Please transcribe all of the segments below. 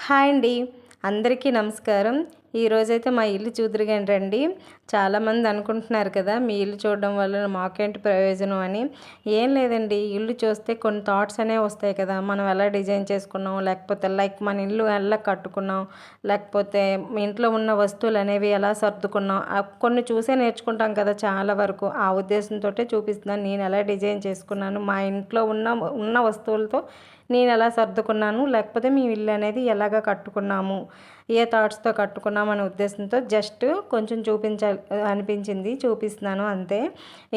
Hi అండి. అందరికీ నమస్కారం. ఈరోజైతే మా ఇల్లు చూదురుగాని రండి. చాలామంది అనుకుంటున్నారు కదా, మీ ఇల్లు చూడడం వల్ల మాకేంటి ప్రయోజనం అని. ఏం లేదండి, ఇల్లు చూస్తే కొన్ని థాట్స్ అనేవి వస్తాయి కదా. మనం ఎలా డిజైన్ చేసుకున్నాం, లేకపోతే లైక్ మన ఇల్లు ఎలా కట్టుకున్నాం, లేకపోతే మీ ఇంట్లో ఉన్న వస్తువులు అనేవి ఎలా సర్దుకున్నాం, కొన్ని చూసే నేర్చుకుంటాం కదా చాలా వరకు. ఆ ఉద్దేశంతో చూపిస్తున్నాను నేను ఎలా డిజైన్ చేసుకున్నాను, మా ఇంట్లో ఉన్న ఉన్న వస్తువులతో నేను ఎలా సర్దుకున్నాను, లేకపోతే మీ ఇల్లు అనేది ఎలాగ కట్టుకున్నాము, ఏ థాట్స్తో కట్టుకున్నాం అనే ఉద్దేశంతో జస్ట్ కొంచెం చూపించాలి అనిపించింది, చూపిస్తున్నాను అంతే.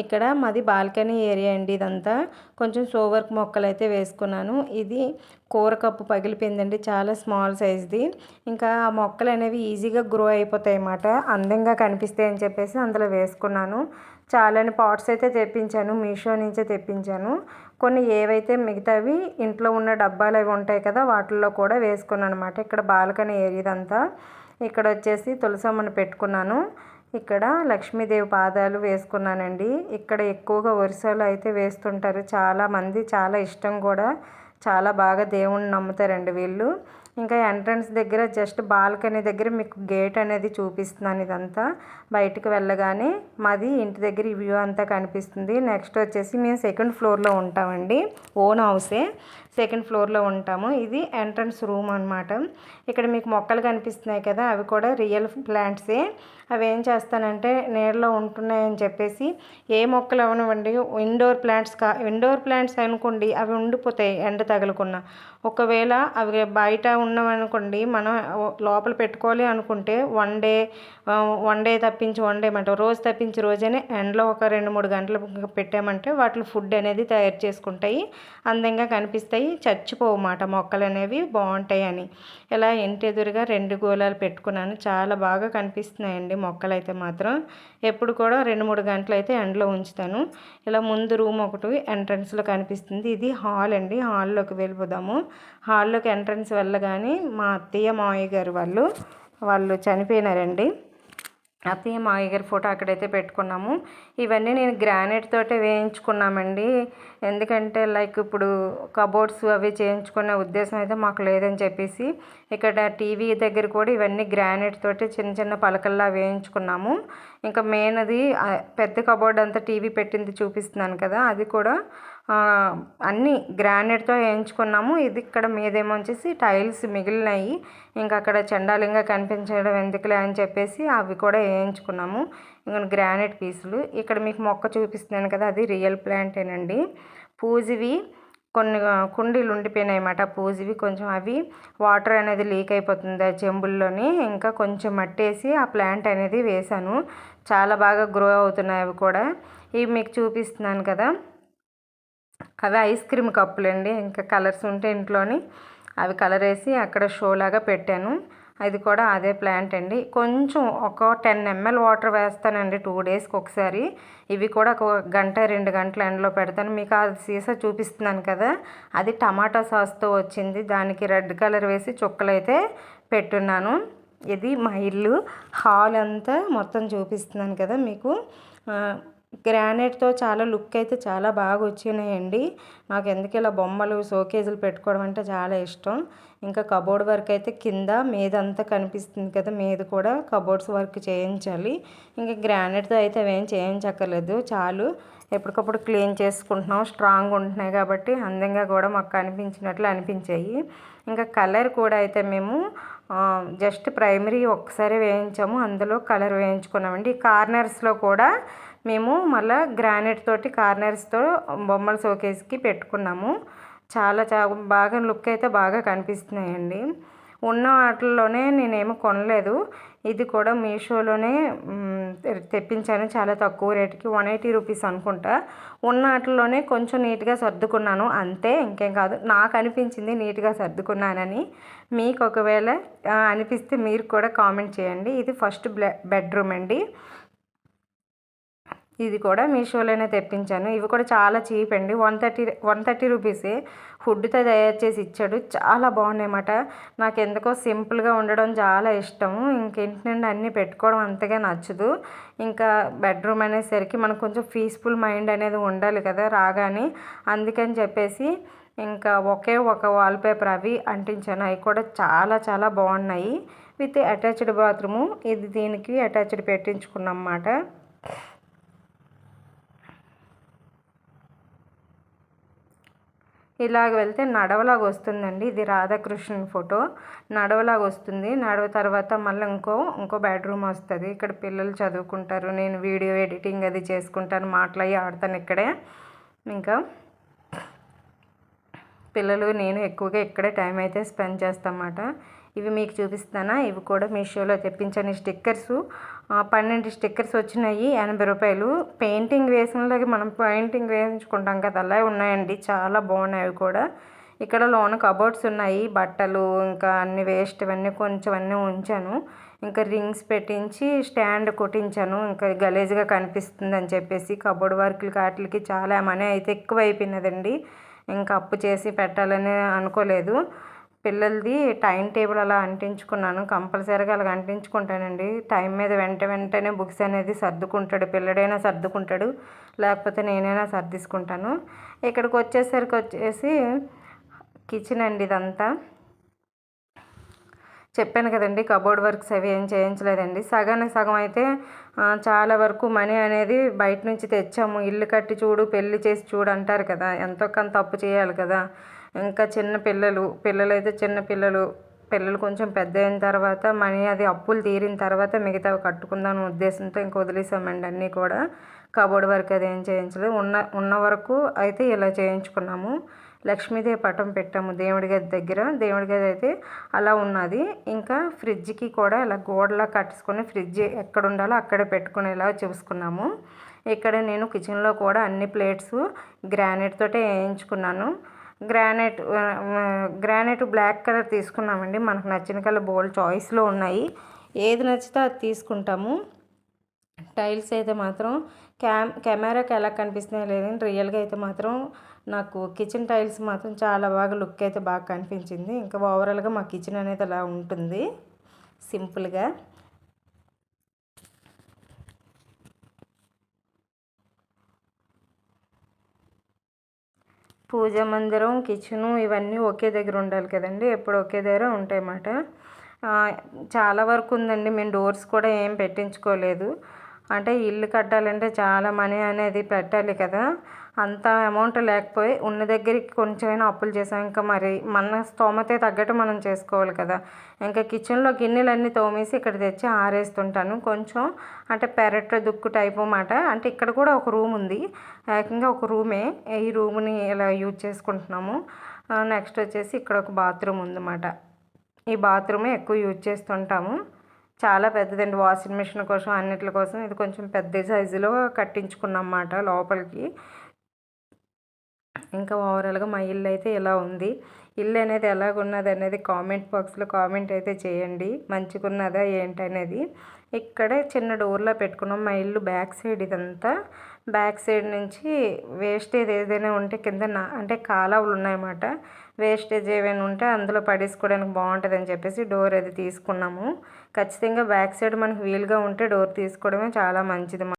ఇక్కడ మాది బాల్కనీ ఏరియా అండి. ఇదంతా కొంచెం షోవర్క్ మొక్కలు అయితే వేసుకున్నాను. ఇది కూర కప్పు పగిలిపోయిందండి, చాలా స్మాల్ సైజ్ది. ఇంకా ఆ మొక్కలు అనేవి ఈజీగా గ్రో అయిపోతాయి అన్నమాట, అందంగా కనిపిస్తాయి అని చెప్పేసి అందులో వేసుకున్నాను. చాలాని పాట్స్ అయితే తెప్పించాను, మీషో నుంచే తెప్పించాను. కొన్ని ఏవైతే మిగతావి ఇంట్లో ఉన్న డబ్బాలు అవి ఉంటాయి కదా, వాటిల్లో కూడా వేసుకున్నాను అనమాట. ఇక్కడ బాల్కనీ ఏరియా ఇదంతా. ఇక్కడ వచ్చేసి తులసమ్మను పెట్టుకున్నాను. ఇక్కడ లక్ష్మీదేవి పాదాలు వేసుకున్నానండి. ఇక్కడ ఎక్కువగా వరుసలు అయితే వేస్తుంటారు చాలామంది, చాలా ఇష్టం కూడా, చాలా బాగా దేవుణ్ణి నమ్ముతారండి వీళ్ళు. ఇంకా ఎంట్రన్స్ దగ్గర జస్ట్ బాల్కనీ దగ్గర మీకు గేట్ అనేది చూపిస్తున్నాను. ఇదంతా బయటకు వెళ్ళగానే మాది ఇంటి దగ్గర ఈ వ్యూ అంతా కనిపిస్తుంది. నెక్స్ట్ వచ్చేసి మేము సెకండ్ ఫ్లోర్లో ఉంటామండి, ఓన్ హౌసే, సెకండ్ ఫ్లోర్లో ఉంటాము. ఇది ఎంట్రన్స్ రూమ్ అనమాట. ఇక్కడ మీకు మొక్కలు కనిపిస్తున్నాయి కదా, అవి కూడా రియల్ ప్లాంట్సే. అవి ఏం చేస్తానంటే నీడలో ఉంటున్నాయని చెప్పేసి, ఏ మొక్కలు అవనివ్వండి, ఇండోర్ ప్లాంట్స్ అనుకోండి, అవి ఉండిపోతాయి ఎండ తగలకుండా. ఒకవేళ అవి బయట ఉన్నవనుకోండి, మనం లోపల పెట్టుకోవాలి అనుకుంటే వన్ డే తప్పించి వన్ డే అంటే రోజు తప్పించి రోజనే ఎండలో ఒక 2-3 గంటలు పెట్టామంటే వాటి ఫుడ్ అనేది తయారు చేసుకుంటాయి, అందంగా కనిపిస్తాయి, చచ్చిపోవన్నమాట మొక్కలు అనేవి, బాగుంటాయి అని. ఇలా ఇంటి ఎదురుగా 2 గోళాలు పెట్టుకున్నాను, చాలా బాగా కనిపిస్తున్నాయండి మొక్కలు అయితే మాత్రం. ఎప్పుడు కూడా 2-3 గంటలు అయితే ఎండలో ఉంచుతాను. ఇలా ముందు రూమ్ ఒకటి ఎంట్రన్స్లో కనిపిస్తుంది. ఇది హాల్ అండి, హాల్లోకి వెళ్ళిపోదాము. హాల్లోకి ఎంట్రన్స్ వెళ్ళగానే మా అత్తయ్య మావయ్య గారు వాళ్ళు చనిపోయినారండి. అత్తయ్య మావయ్య గారి ఫోటో అక్కడైతే పెట్టుకున్నాము. ఇవన్నీ నేను గ్రానైట్ తోటే వేయించుకున్నామండి. ఎందుకంటే లైక్ ఇప్పుడు కబోర్డ్స్ అవి చేయించుకునే ఉద్దేశం అయితే మాకు లేదని చెప్పేసి ఇక్కడ టీవీ దగ్గర కూడా ఇవన్నీ గ్రానైట్ తోటి చిన్న చిన్న పలకల్లా వేయించుకున్నాము. ఇంకా మెయిన్ అది పెద్ద కబోర్డ్ అంతా టీవీ పెట్టింది చూపిస్తున్నాను కదా, అది కూడా అన్నీ గ్రానైట్తో వేయించుకున్నాము. ఇది ఇక్కడ మీదేమో వచ్చేసి టైల్స్ మిగిలినాయి, ఇంకా అక్కడ చండాలంగా కనిపించడం ఎందుకులే అని చెప్పేసి అవి కూడా వేయించుకున్నాము. ఇంకా గ్రానైట్ పీసులు. ఇక్కడ మీకు మొక్క చూపిస్తున్నాను కదా, అది రియల్ ప్లాంటేనండి. పూజివి కొన్ని కుండీలు ఉండిపోయినాయి అన్నమాట, పూజివి కొంచెం. అవి వాటర్ అనేది లీక్ అయిపోతుంది ఆ చెంబుల్లోని. ఇంకా కొంచెం మట్టేసి ఆ ప్లాంట్ అనేది వేశాను, చాలా బాగా గ్రో అవుతున్నాయి అవి కూడా. ఇవి మీకు చూపిస్తున్నాను కదా, అవి ఐస్ క్రీమ్ కప్పులండి. ఇంకా కలర్స్ ఉంటే ఇంట్లోని అవి కలర్ వేసి అక్కడ షో లాగా పెట్టాను. అది కూడా అదే ప్లాంట్ అండి. కొంచెం ఒక 10 ml వాటర్ వేస్తానండి 2 డేస్కి ఒకసారి. ఇవి కూడా ఒక 1-2 గంటల ఎండలో పెడతాను. మీకు ఆ సీసా చూపిస్తున్నాను కదా, అది టమాటా సాస్తో వచ్చింది, దానికి రెడ్ కలర్ వేసి చుక్కలు అయితే పెట్టున్నాను. ఇది మా ఇల్లు హాల్ అంతా మొత్తం చూపిస్తున్నాను కదా మీకు. గ్రానైట్తో చాలా లుక్ అయితే చాలా బాగా వచ్చినాయండి. నాకు ఎందుకు ఇలా బొమ్మలు షోకేజులు పెట్టుకోవడం అంటే చాలా ఇష్టం. ఇంకా కబోర్డ్ వర్క్ అయితే కింద మీదంతా కనిపిస్తుంది కదా, మీద కూడా కబోర్డ్స్ వర్క్ చేయించాలి. ఇంకా గ్రానైట్తో అయితే అవేం చేయించక్కర్లేదు, చాలు. ఎప్పటికప్పుడు క్లీన్ చేసుకుంటున్నాం, స్ట్రాంగ్ ఉంటున్నాయి కాబట్టి అందంగా కూడా మాకు కనిపించినట్లు అనిపించాయి. ఇంకా కలర్ కూడా అయితే మేము జస్ట్ ప్రైమరీ ఒక్కసారి వేయించాము, అందులో కలర్ వేయించుకున్నామండి. కార్నర్స్లో కూడా మేము మళ్ళీ గ్రానైట్ తోటి కార్నర్స్తో బొమ్మల షోకేస్కి పెట్టుకున్నాము. చాలా బాగా లుక్ అయితే బాగా కనిపిస్తున్నాయండి. ఉన్న వాటిల్లోనే నేనేమో కొనలేదు, ఇది కూడా మీషోలోనే తెప్పించాను చాలా తక్కువ రేటుకి, 180 రూపీస్ అనుకుంటా. ఉన్న వాటిల్లోనే కొంచెం నీట్గా సర్దుకున్నాను అంతే, ఇంకేం కాదు. నాకు అనిపించింది నీట్గా సర్దుకున్నానని. మీకు ఒకవేళ అనిపిస్తే మీరు కూడా కామెంట్ చేయండి. ఇది ఫస్ట్ బెడ్రూమ్ అండి. ఇది కూడా మీషోలోనే తెప్పించాను. ఇవి కూడా చాలా చీప్ అండి, 130 రూపీసే. ఫుడ్తో తయారు చేసి ఇచ్చాడు, చాలా బాగున్నాయి అన్నమాట. నాకు ఎందుకో సింపుల్గా ఉండడం చాలా ఇష్టము. ఇంటి నుండి అన్నీ పెట్టుకోవడం అంతగా నచ్చదు. ఇంకా బెడ్రూమ్ అనేసరికి మనకు కొంచెం పీస్ఫుల్ మైండ్ అనేది ఉండాలి కదా రాగానే, అందుకని చెప్పేసి ఇంకా ఒకే ఒక వాల్పేపర్ అవి అంటించాను. అవి కూడా చాలా చాలా బాగున్నాయి. With attached bathroom. ఇది దీనికి అటాచ్డ్ పెట్టించుకున్నాం అన్నమాట. ఇలాగ వెళ్తే నడవలాగా వస్తుందండి. ఇది రాధాకృష్ణుని ఫోటో. నడవలాగా వస్తుంది. నడవ తర్వాత మళ్ళీ ఇంకో బెడ్రూమ్ వస్తుంది. ఇక్కడ పిల్లలు చదువుకుంటారు. నేను వీడియో ఎడిటింగ్ అది చేసుకుంటాను. మాటలయ్యి ఆడతాను ఇక్కడే. ఇంకా పిల్లలు నేను ఎక్కువగా ఇక్కడే టైం అయితే స్పెండ్ చేస్తామన్నమాట. ఇవి మీకు చూపిస్తానా. ఇవి కూడా మీషోలో తెప్పించాను. స్టిక్కర్సు 12 స్టిక్కర్స్ వచ్చినాయి. 80 రూపాయలు. పెయింటింగ్ వేసినలాగే మనం పెయింటింగ్ వేయించుకుంటాం కదా, అలా ఉన్నాయండి. చాలా బాగున్నాయి అవి కూడా. ఇక్కడ లోన కబోర్డ్స్ ఉన్నాయి. బట్టలు ఇంకా అన్ని వేస్ట్ ఇవన్నీ కొంచెం అన్నీ ఉంచాను. ఇంకా రింగ్స్ పెట్టించి స్టాండ్ కొట్టించాను. ఇంకా గలీజ్గా కనిపిస్తుంది అని చెప్పేసి కబోర్డ్ వర్క్లకి వాటికి చాలా మనీ అయితే ఎక్కువ అయిపోయినదండి. ఇంకా అప్పు చేసి పెట్టాలని అనుకోలేదు. పిల్లలది టైం టేబుల్ అలా అంటించుకున్నాను. కంపల్సరీగా అలాగ అంటించుకుంటానండి. టైం మీద వెంటనే బుక్స్ అనేది సర్దుకుంటాడు. పిల్లడైనా సర్దుకుంటాడు, లేకపోతే నేనైనా సర్దిసుకుంటాను. ఇక్కడికి వచ్చేసి కిచెన్ అండి. ఇదంతా చెప్పాను కదండి, కబోర్డ్ వర్క్స్ అవి ఏం చేయించలేదండి. సగానికి సగం అయితే చాలా వరకు మనీ అనేది బయట నుంచి తెచ్చాము. ఇల్లు కట్టి చూడు, పెళ్లి చేసి చూడు అంటారు కదా, ఎంతో కొంత అప్పు చేయాలి కదా. ఇంకా పిల్లలైతే పిల్లలు కొంచెం పెద్ద అయిన తర్వాత మనీ అది అప్పులు తీరిన తర్వాత మిగతావి కట్టుకుందాం ఉద్దేశంతో ఇంక వదిలేసామండి అన్నీ కూడా. కబోర్డ్ వర్క్ అది ఏం చేయించలేదు. ఉన్న వరకు అయితే ఇలా చేయించుకున్నాము. లక్ష్మీదేవి పటం పెట్టాము దేవుడి గది దగ్గర. దేవుడి గది అయితే అలా ఉన్నది. ఇంకా ఫ్రిడ్జ్కి కూడా ఇలా గోడలా కట్టుకొని ఫ్రిడ్జ్ ఎక్కడ ఉండాలో అక్కడే పెట్టుకునేలా చూసుకున్నాము. ఇక్కడ నేను కిచెన్లో కూడా అన్ని ప్లేట్స్ గ్రానైట్ తోటే వేయించుకున్నాను. గ్రానైట్ బ్లాక్ కలర్ తీసుకున్నామండి. మనకు నచ్చిన కలర్ బోల్డ్ చాయిస్లో ఉన్నాయి. ఏది నచ్చితే అది తీసుకుంటాము. టైల్స్ అయితే మాత్రం కెమెరాకి ఎలా కనిపిస్తున్నాయో లేదని రియల్గా అయితే మాత్రం నాకు కిచెన్ టైల్స్ మాత్రం చాలా బాగా లుక్ అయితే బాగా కనిపించింది. ఇంకా ఓవరాల్గా మా కిచెన్ అనేది అలా ఉంటుంది సింపుల్గా. పూజా మందిరం, కిచెను ఇవన్నీ ఒకే దగ్గర ఉండాలి కదండి. ఎప్పుడు ఒకే దగ్గర ఉంటాయన్నమాట. చాలా వరకు ఉందండి. మేము డోర్స్ కూడా ఏం పెట్టించుకోలేదు. అంటే ఇల్లు కట్టాలంటే చాలా మనీ అనేది పెట్టాలి కదా. అంత అమౌంట్ లేకపోయి ఉన్న దగ్గరికి కొంచెమైనా అప్పులు చేసాం. ఇంకా మరి మన స్తోమతే తగ్గట్టు మనం చేసుకోవాలి కదా. ఇంకా కిచెన్లో గిన్నెలన్నీ తోమేసి ఇక్కడ తెచ్చి ఆరేస్తుంటాను. కొంచెం అంటే పెరట్ దుక్కు టైపు అన్నమాట. అంటే ఇక్కడ కూడా ఒక రూమ్ ఉంది. ఏకంగా ఒక రూమే. ఈ రూమ్ని ఇలా యూజ్ చేసుకుంటున్నాము. నెక్స్ట్ వచ్చేసి ఇక్కడ ఒక బాత్రూమ్ ఉందన్నమాట. ఈ బాత్రూమే ఎక్కువ యూజ్ చేస్తుంటాము. చాలా పెద్దదండి. వాషింగ్ మిషన్ కోసం అన్నిటి కోసం ఇది కొంచెం పెద్ద సైజులో కట్టించుకున్నాం అన్నమాట లోపలికి. ఇంకా ఓవరాల్గా మా ఇల్లు అయితే ఇలా ఉంది. ఇల్లు అనేది ఎలాగున్నది అనేది కామెంట్ బాక్స్లో కామెంట్ అయితే చేయండి. మంచిగా ఉన్నదా ఏంటనేది. ఇక్కడే చిన్న డోర్లో పెట్టుకున్నాం. మా ఇల్లు బ్యాక్ సైడ్ ఇదంతా. బ్యాక్ సైడ్ నుంచి వేస్టేజ్ ఏదైనా ఉంటే కింద అంటే కాలువలు ఉన్నాయన్నమాట. వేస్టేజ్ ఏమైనా ఉంటే అందులో పడేసుకోవడానికి బాగుంటుంది అని చెప్పేసి డోర్ అది తీసుకున్నాము. ఖచ్చితంగా బ్యాక్ సైడ్ మనకు వీలుగా ఉంటే డోర్ తీసుకోవడమే చాలా మంచిది.